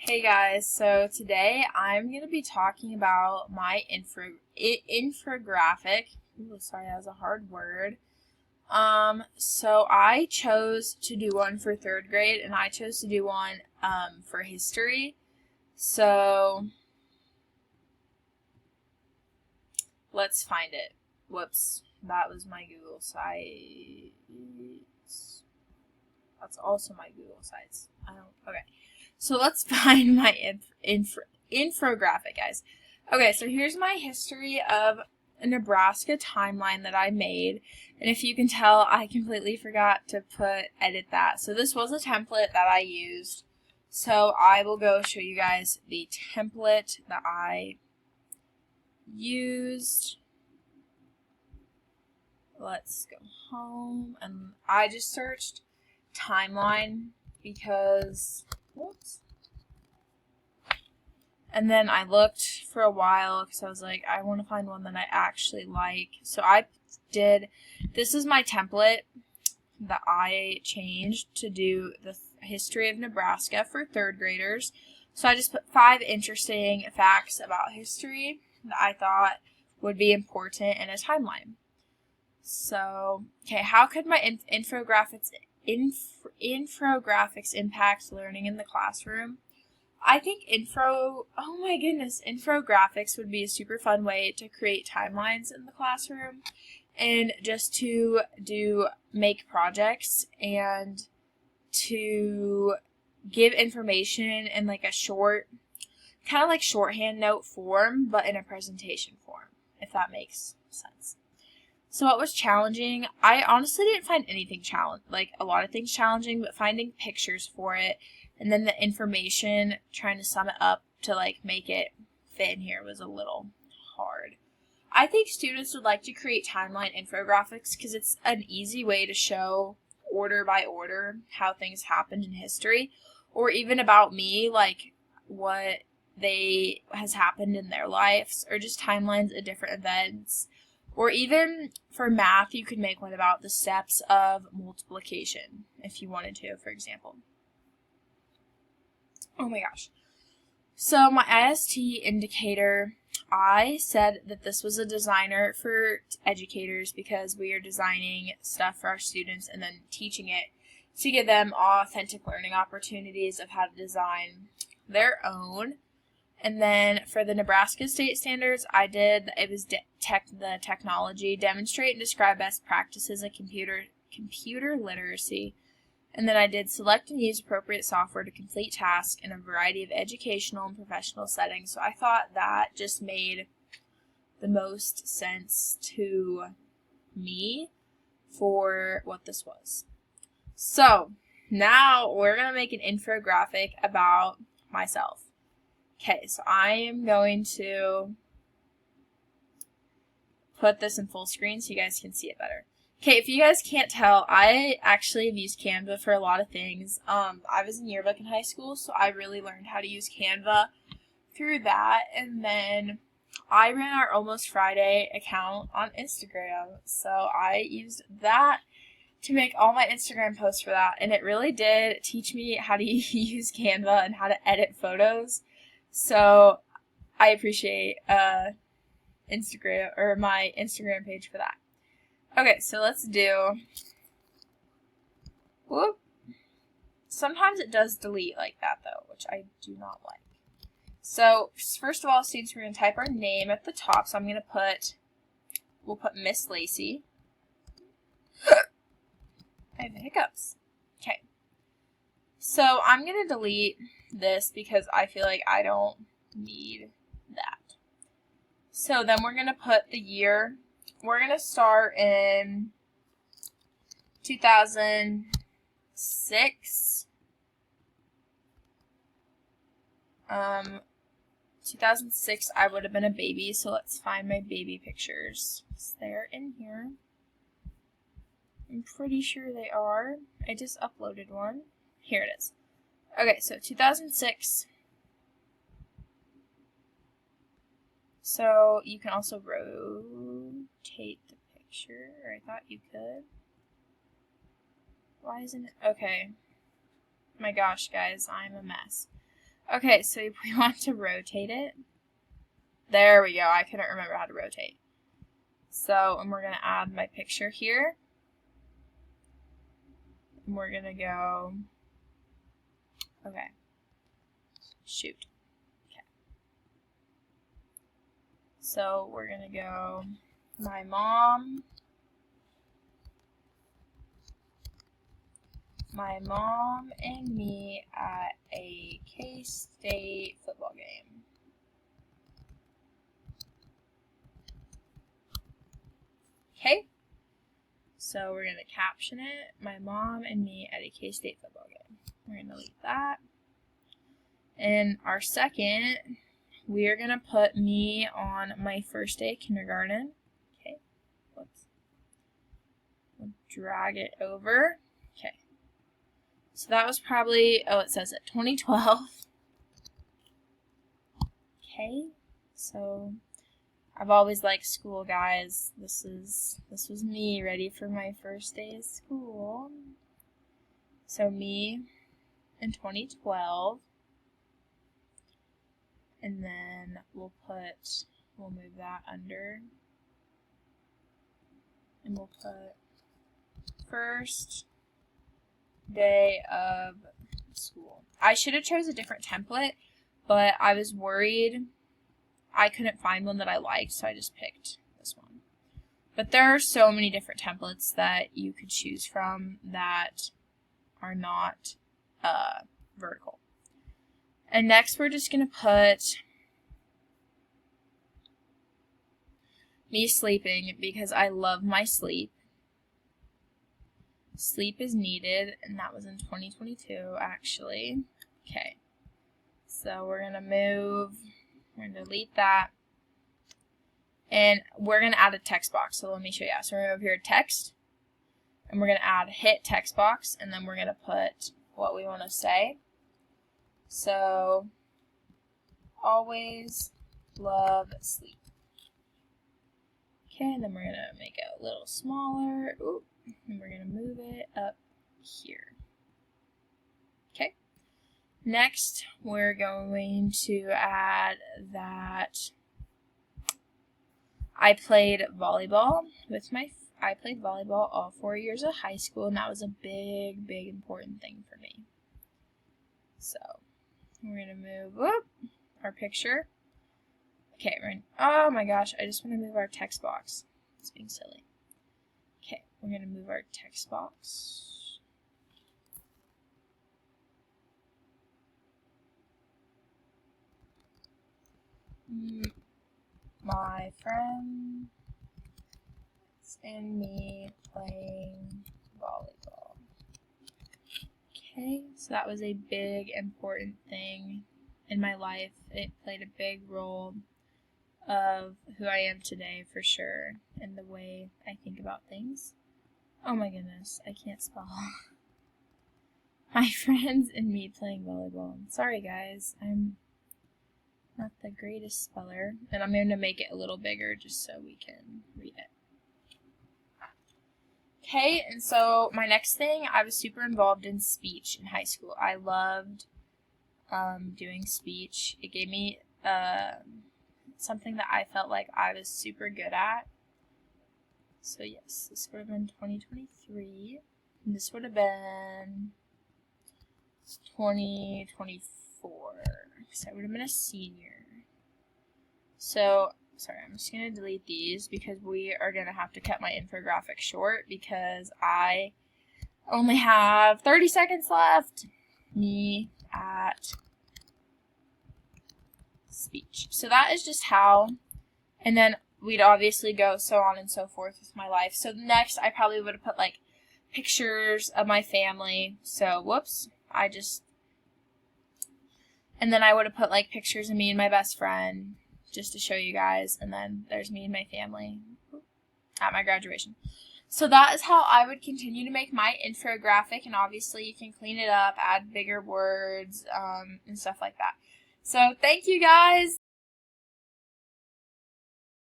Hey guys, so today I'm going to be talking about my infographic. Ooh, sorry, that was a hard word. So I chose to do one for third grade and I chose to do one for history. So let's find it. Whoops, that was my Google site. That's also my Google sites. Okay. So let's find my infographic, guys. Okay, so here's my history of a Nebraska timeline that I made. And if you can tell, I completely forgot to edit that. So this was a template that I used. So I will go show you guys the template that I used. Let's go home. And I just searched timeline because, whoops. And then I looked for a while because I was like, I want to find one that I actually like. So this is my template that I changed to do the history of Nebraska for third graders. So I just put 5 interesting facts about history that I thought would be important in a timeline. So, okay, how could my infographics impact learning in the classroom? I think infographics would be a super fun way to create timelines in the classroom and just to make projects and to give information in like a short, kind of like shorthand note form, but in a presentation form, if that makes sense. So what was challenging? I honestly didn't find anything like a lot of things challenging, but finding pictures for it and then the information, trying to sum it up to like make it fit in here was a little hard. I think students would like to create timeline infographics because it's an easy way to show order by order how things happened in history, or even about me, like what has happened in their lives, or just timelines of different events. Or even for math, you could make one about the steps of multiplication if you wanted to, for example. Oh my gosh. So my IST indicator, I said that this was a designer for educators because we are designing stuff for our students and then teaching it to give them authentic learning opportunities of how to design their own. And then for the Nebraska state standards, it was the technology, demonstrate and describe best practices of computer literacy. And then I did select and use appropriate software to complete tasks in a variety of educational and professional settings. So I thought that just made the most sense to me for what this was. So now we're going to make an infographic about myself. Okay, so I am going to put this in full screen so you guys can see it better. Okay, if you guys can't tell, I actually have used Canva for a lot of things. I was in yearbook in high school, so I really learned how to use Canva through that. And then I ran our Almost Friday account on Instagram, so I used that to make all my Instagram posts for that. And it really did teach me how to use Canva and how to edit photos. So I appreciate Instagram or my Instagram page for that. Okay, so let's do. Whoop. Sometimes it does delete like that though, which I do not like. So first of all, students, we're going to type our name at the top. So we'll put Miss Lacey. I have the hiccups. Okay. So I'm going to delete this because I feel like I don't need that. So then we're going to put the year. We're going to start in 2006. 2006, I would have been a baby, so let's find my baby pictures. They're in here. I'm pretty sure they are. I just uploaded one. Here it is. Okay, so 2006. So you can also rotate the picture, or I thought you could. Why isn't it? Okay. My gosh, guys, I'm a mess. Okay, so if we want to rotate it, there we go. I couldn't remember how to rotate. So, and we're going to add my picture here. And we're going to go, okay, shoot. Okay. So, we're going to go, my mom and me at a K-State football game. Okay, so we're going to caption it, my mom and me at a K-State football game. We're going to delete that. And our second, we are going to put me on my first day of kindergarten. Okay, we'll drag it over. Okay, so that was probably, oh, it says it, 2012. Okay, so I've always liked school, guys. This was me ready for my first day of school. So me in 2012. And then we'll move that under. And we'll put first day of school. I should have chose a different template, but I was worried I couldn't find one that I liked, so I just picked this one. But there are so many different templates that you could choose from that are not vertical. And next we're just going to put me sleeping because I love my sleep. Sleep is needed, and that was in 2022 actually. Okay, so we're going to delete that. And we're going to add a text box. So let me show you. So we're going to go over here, text. And we're going to add hit text box. And then we're going to put what we want to say. So, always love sleep. Okay, and then we're going to make it a little smaller. Ooh, and we're going to move it up here. Okay. Next, we're going to add that I played volleyball all 4 years of high school, and that was a big, big important thing for me. So, we're going to move our picture. Okay, oh my gosh, I just want to move our text box. It's being silly. Okay, we're going to move our text box. My friends and me playing volleyball. Okay, so that was a big, important thing in my life. It played a big role of who I am today, for sure, and the way I think about things. Oh my goodness, I can't spell. My friends and me playing volleyball. Sorry guys, I'm not the greatest speller, and I'm going to make it a little bigger just so we can read it. Okay, and so my next thing, I was super involved in speech in high school. I loved doing speech. It gave me something that I felt like I was super good at. So yes, this would have been 2023, and this would have been 2024, because I would have been a senior. So, sorry, I'm just going to delete these because we are going to have to cut my infographic short because I only have 30 seconds left. Me at speech. So that is just how, and then we'd obviously go so on and so forth with my life. So next, I probably would have put like pictures of my family. So, whoops, and then I would have put like pictures of me and my best friend just to show you guys. And then there's me and my family at my graduation. So that is how I would continue to make my infographic. And obviously you can clean it up, add bigger words, and stuff like that. So thank you guys.